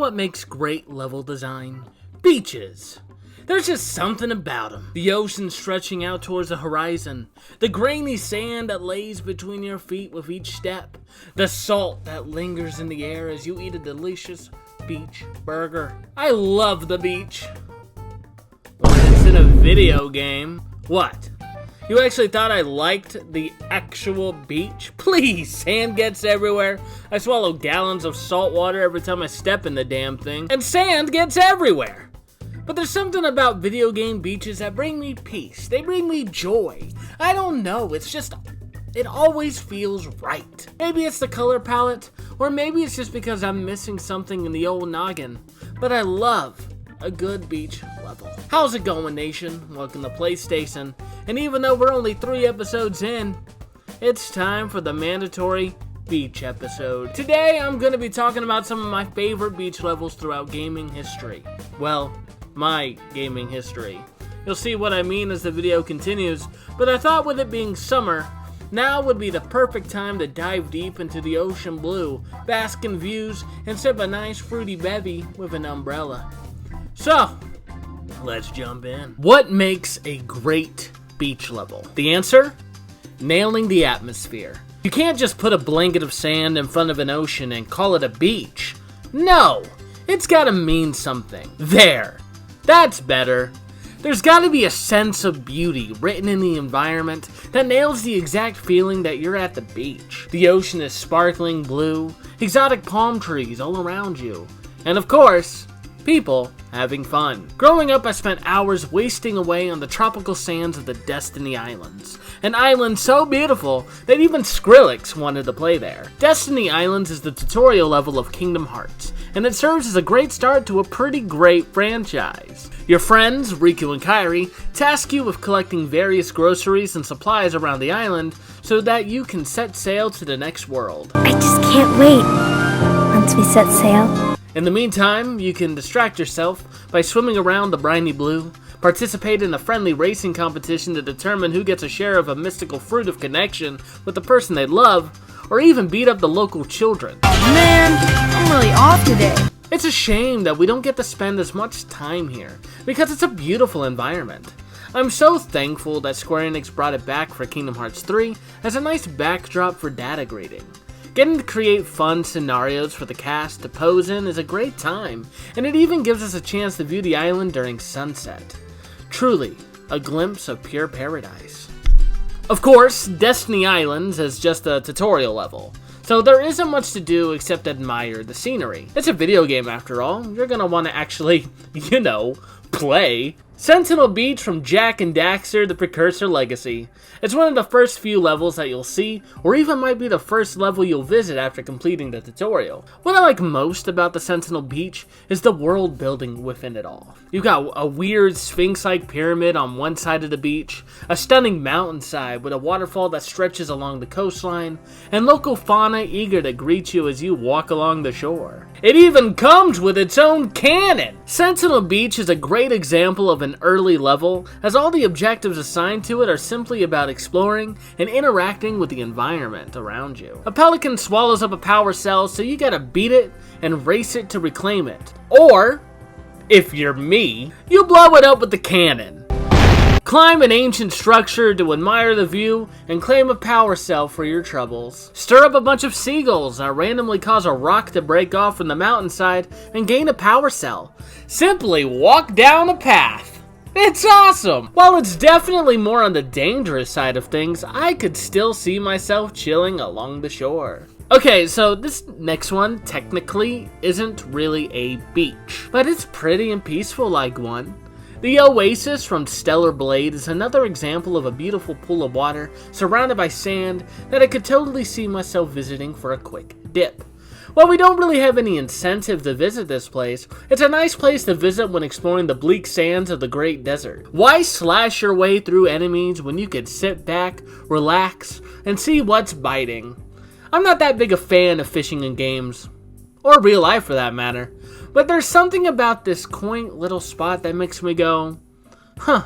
what makes great level design? Beaches. There's just something about them. The ocean stretching out towards the horizon. The grainy sand that lays between your feet with each step. The salt that lingers in the air as you eat a delicious beach burger. I love the beach. When it's in a video game. What? You actually thought I liked the actual beach? Please, sand gets everywhere. I swallow gallons of salt water every time I step in the damn thing. And sand gets everywhere. But there's something about video game beaches that bring me peace. They bring me joy. I don't know, it's just, it always feels right. Maybe it's the color palette, or maybe it's just because I'm missing something in the old noggin. But I love a good beach level. How's it going, nation? Welcome to PlayStacin. And even though we're only 3 episodes in, it's time for the mandatory beach episode. Today, I'm going to be talking about some of my favorite beach levels throughout gaming history. Well, my gaming history. You'll see what I mean as the video continues, but I thought with it being summer, now would be the perfect time to dive deep into the ocean blue, bask in views, and sip a nice fruity bevy with an umbrella. So, let's jump in. What makes a great beach level? The answer? Nailing the atmosphere. You can't just put a blanket of sand in front of an ocean and call it a beach. No! It's gotta mean something. There. That's better. There's gotta be a sense of beauty written in the environment that nails the exact feeling that you're at the beach. The ocean is sparkling blue, exotic palm trees all around you, and of course, people having fun. Growing up, I spent hours wasting away on the tropical sands of the Destiny Islands, an island so beautiful that even Skrillex wanted to play there. Destiny Islands is the tutorial level of Kingdom Hearts, and it serves as a great start to a pretty great franchise. Your friends, Riku and Kairi, task you with collecting various groceries and supplies around the island so that you can set sail to the next world. I just can't wait once we set sail. In the meantime, you can distract yourself by swimming around the briny blue, participate in a friendly racing competition to determine who gets a share of a mystical fruit of connection with the person they love, or even beat up the local children. Man, I'm really off today. It's a shame that we don't get to spend as much time here, because it's a beautiful environment. I'm so thankful that Square Enix brought it back for Kingdom Hearts 3 as a nice backdrop for data grading. Getting to create fun scenarios for the cast to pose in is a great time, and it even gives us a chance to view the island during sunset. Truly, a glimpse of pure paradise. Of course, Destiny Islands is just a tutorial level, so there isn't much to do except admire the scenery. It's a video game after all, you're gonna want to actually, play. Sentinel Beach from Jak and Daxter, the Precursor Legacy. It's one of the first few levels that you'll see, or even might be the first level you'll visit after completing the tutorial. What I like most about the Sentinel Beach is the world building within it all. You've got a weird sphinx-like pyramid on one side of the beach, a stunning mountainside with a waterfall that stretches along the coastline, and local fauna eager to greet you as you walk along the shore. It even comes with its own cannon! Sentinel Beach is a great example of an early level, as all the objectives assigned to it are simply about exploring and interacting with the environment around you. A pelican swallows up a power cell, so you gotta beat it and race it to reclaim it. Or, if you're me, you blow it up with the cannon. Climb an ancient structure to admire the view and claim a power cell for your troubles. Stir up a bunch of seagulls that randomly cause a rock to break off from the mountainside and gain a power cell. Simply walk down a path. It's awesome! While it's definitely more on the dangerous side of things, I could still see myself chilling along the shore. Okay, so this next one technically isn't really a beach, but it's pretty and peaceful like one. The Oasis from Stellar Blade is another example of a beautiful pool of water surrounded by sand that I could totally see myself visiting for a quick dip. While we don't really have any incentive to visit this place, it's a nice place to visit when exploring the bleak sands of the Great Desert. Why slash your way through enemies when you could sit back, relax, and see what's biting? I'm not that big a fan of fishing in games, or real life for that matter, but there's something about this quaint little spot that makes me go, huh,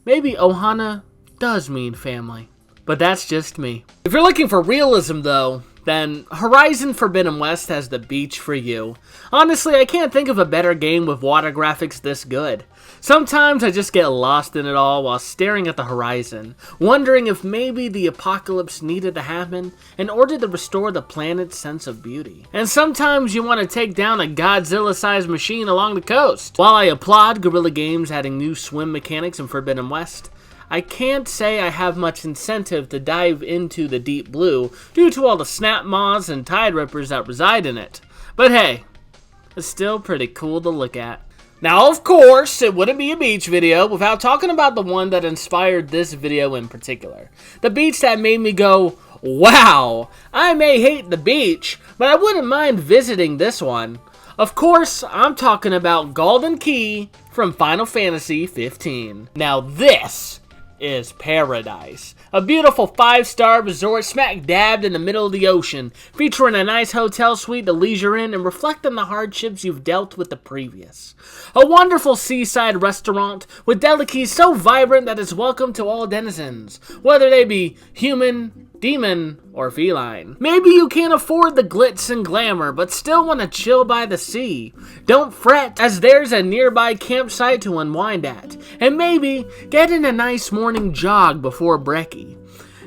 maybe Ohana does mean family. But that's just me. If you're looking for realism though, then Horizon Forbidden West has the beach for you. Honestly, I can't think of a better game with water graphics this good. Sometimes I just get lost in it all while staring at the horizon, wondering if maybe the apocalypse needed to happen in order to restore the planet's sense of beauty. And sometimes you want to take down a Godzilla-sized machine along the coast. While I applaud Guerrilla Games adding new swim mechanics in Forbidden West, I can't say I have much incentive to dive into the deep blue due to all the snap moths and tide rippers that reside in it. But hey, it's still pretty cool to look at. Now, of course, it wouldn't be a beach video without talking about the one that inspired this video in particular. The beach that made me go, wow, I may hate the beach, but I wouldn't mind visiting this one. Of course, I'm talking about Golden Key from Final Fantasy 15. Now this is paradise. A beautiful 5-star resort smack dabbed in the middle of the ocean, featuring a nice hotel suite to leisure in and reflecting the hardships you've dealt with the previous. A wonderful seaside restaurant with delicacies so vibrant that it's welcome to all denizens, whether they be human, demon, or feline. Maybe you can't afford the glitz and glamour, but still want to chill by the sea. Don't fret, as there's a nearby campsite to unwind at, and maybe get in a nice morning jog before brekkie.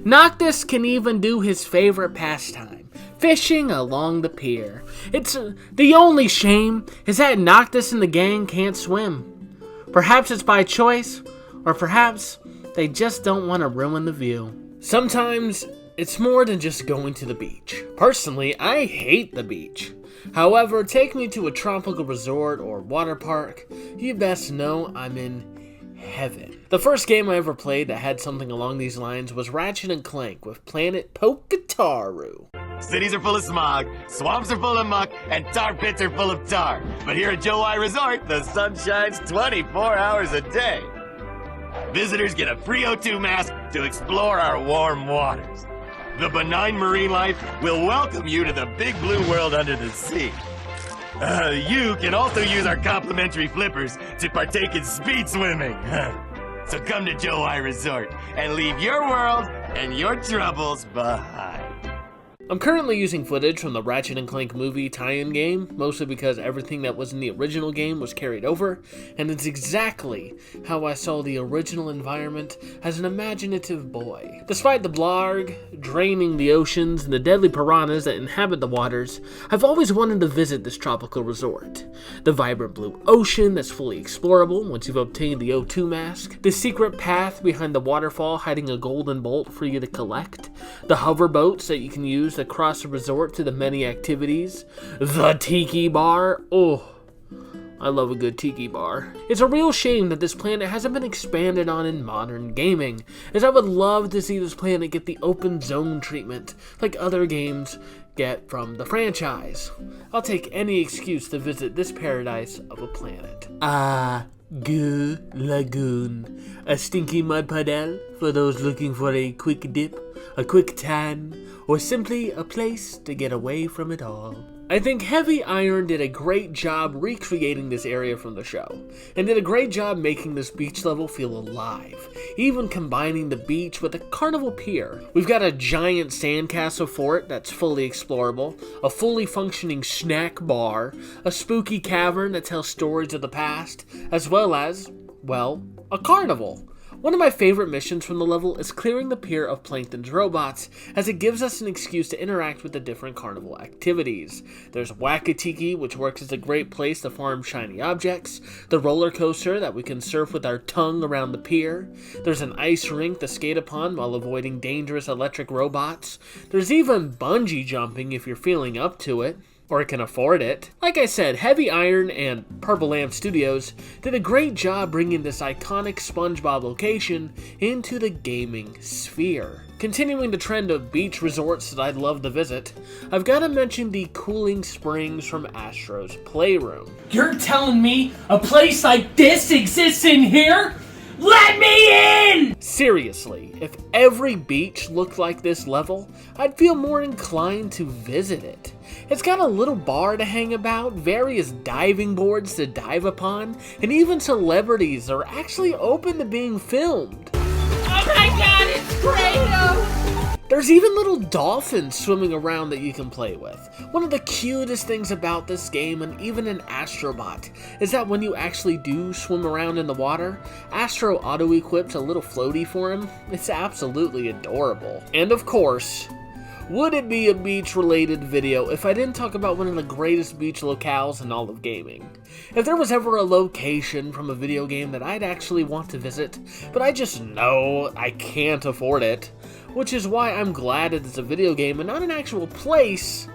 Noctis can even do his favorite pastime, fishing along the pier. It's the only shame is that Noctis and the gang can't swim. Perhaps it's by choice, or perhaps they just don't want to ruin the view. Sometimes it's more than just going to the beach. Personally, I hate the beach. However, take me to a tropical resort or water park, you best know I'm in heaven. The first game I ever played that had something along these lines was Ratchet & Clank with Planet Pokataru. Cities are full of smog, swamps are full of muck, and tar pits are full of tar. But here at Joe I Resort, the sun shines 24 hours a day. Visitors get a free O2 mask to explore our warm waters. The benign marine life will welcome you to the big blue world under the sea. You can also use our complimentary flippers to partake in speed swimming. So come to Joe I Resort and leave your world and your troubles behind. I'm currently using footage from the Ratchet & Clank movie tie-in game, mostly because everything that was in the original game was carried over, and it's exactly how I saw the original environment as an imaginative boy. Despite the blarg, draining the oceans, and the deadly piranhas that inhabit the waters, I've always wanted to visit this tropical resort. The vibrant blue ocean that's fully explorable once you've obtained the O2 mask, the secret path behind the waterfall hiding a golden bolt for you to collect, the hover boats that you can use across the resort to the many activities, the tiki bar. Oh, I love a good tiki bar. It's a real shame that this planet hasn't been expanded on in modern gaming, as I would love to see this planet get the open zone treatment like other games get from the franchise. I'll take any excuse to visit this paradise of a planet. Gu Lagoon, a stinky mud puddle for those looking for a quick dip, a quick tan, or simply a place to get away from it all. I think Heavy Iron did a great job recreating this area from the show, and did a great job making this beach level feel alive, even combining the beach with a carnival pier. We've got a giant sandcastle fort that's fully explorable, a fully functioning snack bar, a spooky cavern that tells stories of the past, as well as, well, a carnival. One of my favorite missions from the level is clearing the pier of Plankton's robots, as it gives us an excuse to interact with the different carnival activities. There's Wakatiki, which works as a great place to farm shiny objects, the roller coaster that we can surf with our tongue around the pier, there's an ice rink to skate upon while avoiding dangerous electric robots, there's even bungee jumping if you're feeling up to it, or can afford it. Like I said, Heavy Iron and Purple Lamp Studios did a great job bringing this iconic SpongeBob location into the gaming sphere. Continuing the trend of beach resorts that I'd love to visit, I've got to mention the cooling springs from Astro's Playroom. You're telling me a place like this exists in here? Let me in! Seriously, if every beach looked like this level, I'd feel more inclined to visit it. It's got a little bar to hang about, various diving boards to dive upon, and even celebrities are actually open to being filmed. Oh my god, it's Kratos! There's even little dolphins swimming around that you can play with. One of the cutest things about this game, and even in Astrobot, is that when you actually do swim around in the water, Astro auto-equips a little floaty for him. It's absolutely adorable. And of course, would it be a beach-related video if I didn't talk about one of the greatest beach locales in all of gaming? If there was ever a location from a video game that I'd actually want to visit, but I just know I can't afford it, which is why I'm glad it is a video game and not an actual place,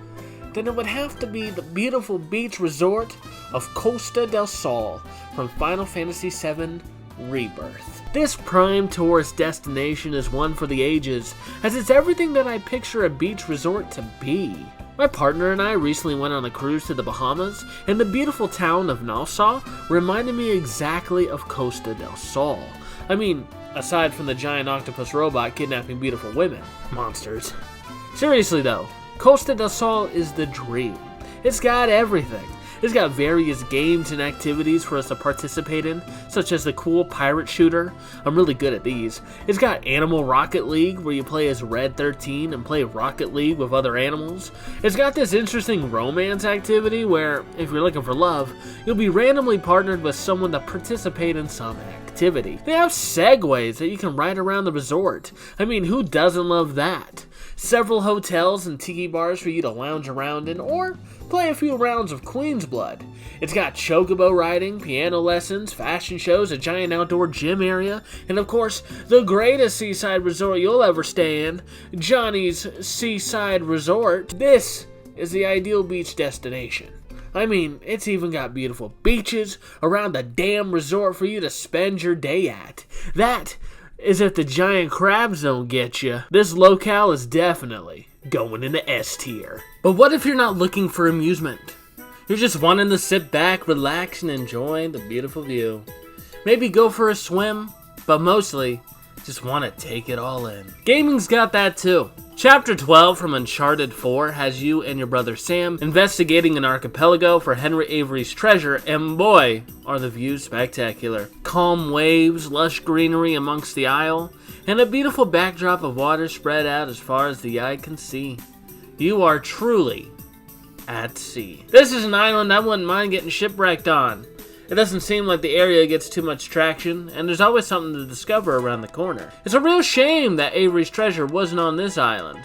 then it would have to be the beautiful beach resort of Costa del Sol from Final Fantasy VII Rebirth. This prime tourist destination is one for the ages, as it's everything that I picture a beach resort to be. My partner and I recently went on a cruise to the Bahamas, and the beautiful town of Nassau reminded me exactly of Costa del Sol. I mean, aside from the giant octopus robot kidnapping beautiful women. Monsters. Seriously though, Costa del Sol is the dream. It's got everything. It's got various games and activities for us to participate in, such as the cool pirate shooter. I'm really good at these. It's got Animal Rocket League, where you play as Red 13 and play Rocket League with other animals. It's got this interesting romance activity where, if you're looking for love, you'll be randomly partnered with someone to participate in some activity. They have segways that you can ride around the resort. I mean, who doesn't love that? Several hotels and tiki bars for you to lounge around in, or play a few rounds of Queen's Blood. It's got chocobo riding, piano lessons, fashion shows, a giant outdoor gym area, and of course, the greatest seaside resort you'll ever stay in, Johnny's Seaside Resort. This is the ideal beach destination. I mean, it's even got beautiful beaches around the damn resort for you to spend your day at. That is if the giant crabs don't get you. This locale is definitely going into S tier. But what if you're not looking for amusement? You're just wanting to sit back, relax, and enjoy the beautiful view. Maybe go for a swim, but mostly just want to take it all in. Gaming's got that too. Chapter 12 from Uncharted 4 has you and your brother Sam investigating an archipelago for Henry Avery's treasure, and boy, are the views spectacular. Calm waves, lush greenery amongst the isle, and a beautiful backdrop of water spread out as far as the eye can see. You are truly at sea. This is an island I wouldn't mind getting shipwrecked on. It doesn't seem like the area gets too much traction, and there's always something to discover around the corner. It's a real shame that Avery's treasure wasn't on this island.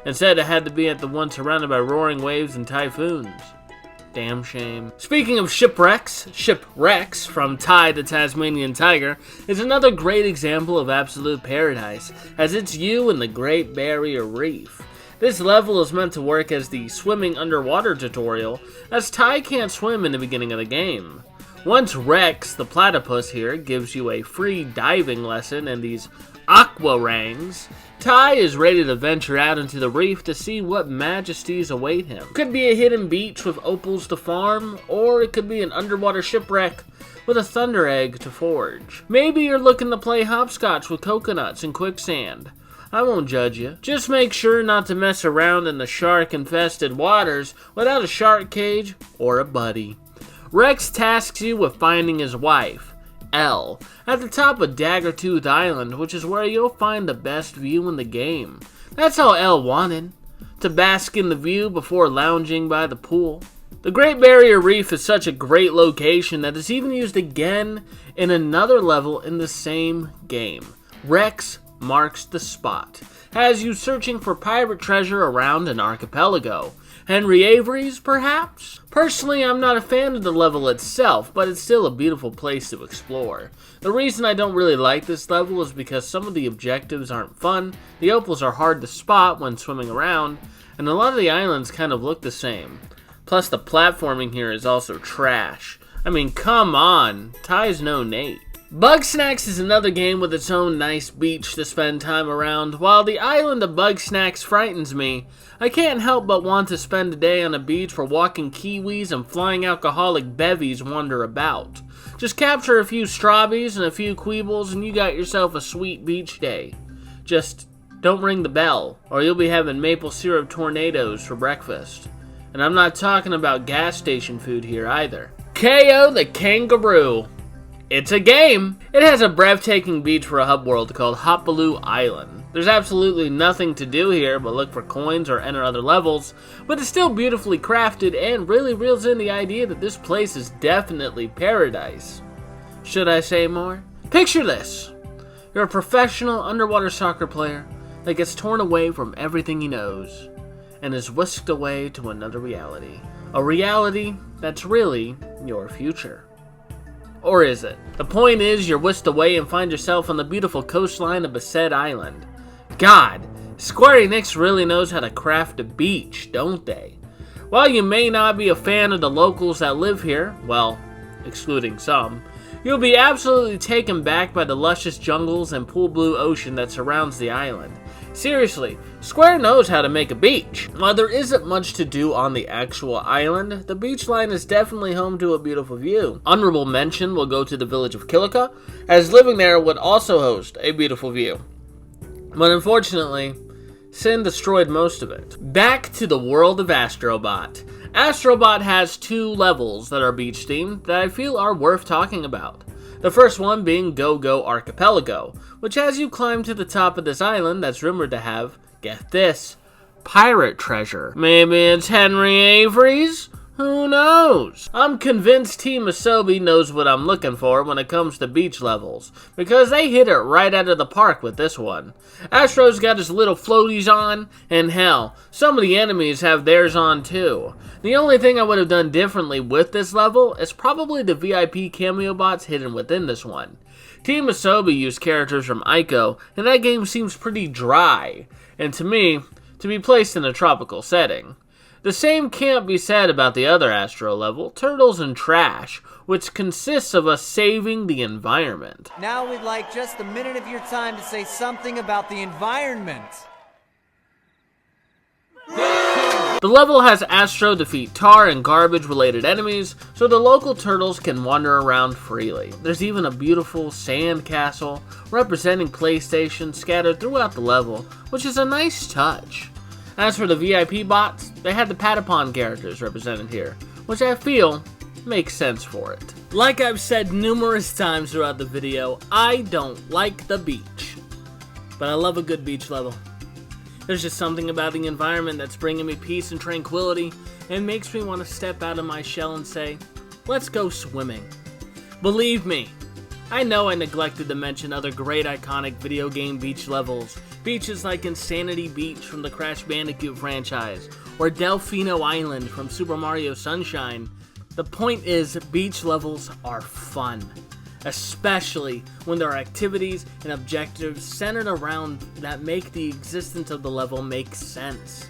Instead, it had to be at the one surrounded by roaring waves and typhoons. Damn shame. Speaking of shipwrecks from Ty the Tasmanian Tiger is another great example of absolute paradise, as it's you and the Great Barrier Reef. This level is meant to work as the swimming underwater tutorial, as Ty can't swim in the beginning of the game. Once Rex, the platypus here, gives you a free diving lesson and these aquarangs, Ty is ready to venture out into the reef to see what majesties await him. Could be a hidden beach with opals to farm, or it could be an underwater shipwreck with a thunder egg to forge. Maybe you're looking to play hopscotch with coconuts and quicksand. I won't judge you. Just make sure not to mess around in the shark-infested waters without a shark cage or a buddy. Rex tasks you with finding his wife, Elle, at the top of Daggertooth Island, which is where you'll find the best view in the game. That's all Elle wanted, to bask in the view before lounging by the pool. The Great Barrier Reef is such a great location that it's even used again in another level in the same game. Rex marks the spot, has you searching for pirate treasure around an archipelago. Henry Avery's, perhaps? Personally, I'm not a fan of the level itself, but it's still a beautiful place to explore. The reason I don't really like this level is because some of the objectives aren't fun, the opals are hard to spot when swimming around, and a lot of the islands kind of look the same. Plus, the platforming here is also trash. I mean, come on, Ty's no Nate. Bugsnax is another game with its own nice beach to spend time around. While the island of Bugsnax frightens me, I can't help but want to spend a day on a beach where walking kiwis and flying alcoholic bevies wander about. Just capture a few strawbies and a few queebles and you got yourself a sweet beach day. Just don't ring the bell, or you'll be having maple syrup tornadoes for breakfast. And I'm not talking about gas station food here either. KO the Kangaroo. It's a game! It has a breathtaking beach for a hub world called Hopaloo Island. There's absolutely nothing to do here but look for coins or enter other levels, but it's still beautifully crafted and really reels in the idea that this place is definitely paradise. Should I say more? Picture this. You're a professional underwater soccer player that gets torn away from everything he knows and is whisked away to another reality. A reality that's really your future. Or is it? The point is, you're whisked away and find yourself on the beautiful coastline of Bustin Island. God, Square Enix really knows how to craft a beach, don't they? While you may not be a fan of the locals that live here, well, excluding some, you'll be absolutely taken back by the luscious jungles and pool blue ocean that surrounds the island. Seriously, Square knows how to make a beach. While there isn't much to do on the actual island, the beach line is definitely home to a beautiful view. Honorable mention will go to the village of Kilika, as living there would also host a beautiful view. But unfortunately, Sin destroyed most of it. Back to the world of Astrobot. Astrobot has 2 levels that are beach themed that I feel are worth talking about. The first one being Go Go Archipelago, which has you climb to the top of this island that's rumored to have, get this, pirate treasure. Maybe it's Henry Avery's? Who knows? I'm convinced Team Asobi knows what I'm looking for when it comes to beach levels, because they hit it right out of the park with this one. Astro's got his little floaties on, and hell, some of the enemies have theirs on too. The only thing I would have done differently with this level is probably the VIP cameo bots hidden within this one. Team Asobi used characters from Ico, and that game seems pretty dry, and to me, to be placed in a tropical setting. The same can't be said about the other Astro level, Turtles and Trash, which consists of us saving the environment. Now we'd like just a minute of your time to say something about the environment. The level has Astro defeat tar and garbage related enemies, so the local turtles can wander around freely. There's even a beautiful sand castle representing PlayStacin scattered throughout the level, which is a nice touch. As for the VIP bots, they had the Patapon characters represented here, which I feel makes sense for it. Like I've said numerous times throughout the video, I don't like the beach, but I love a good beach level. There's just something about the environment that's bringing me peace and tranquility and makes me want to step out of my shell and say, let's go swimming. Believe me, I know I neglected to mention other great iconic video game beach levels. Beaches like Insanity Beach from the Crash Bandicoot franchise, or Delfino Island from Super Mario Sunshine. The point is, beach levels are fun, especially when there are activities and objectives centered around that make the existence of the level make sense.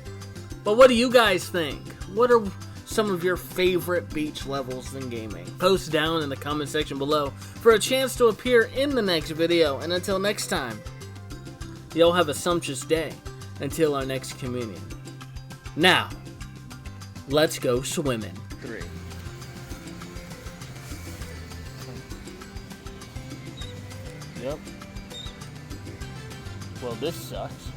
But what do you guys think? What are some of your favorite beach levels in gaming? Post down in the comment section below for a chance to appear in the next video, and until next time, y'all have a sumptuous day until our next communion. Now, let's go swimming. 3. Yep. Well, this sucks.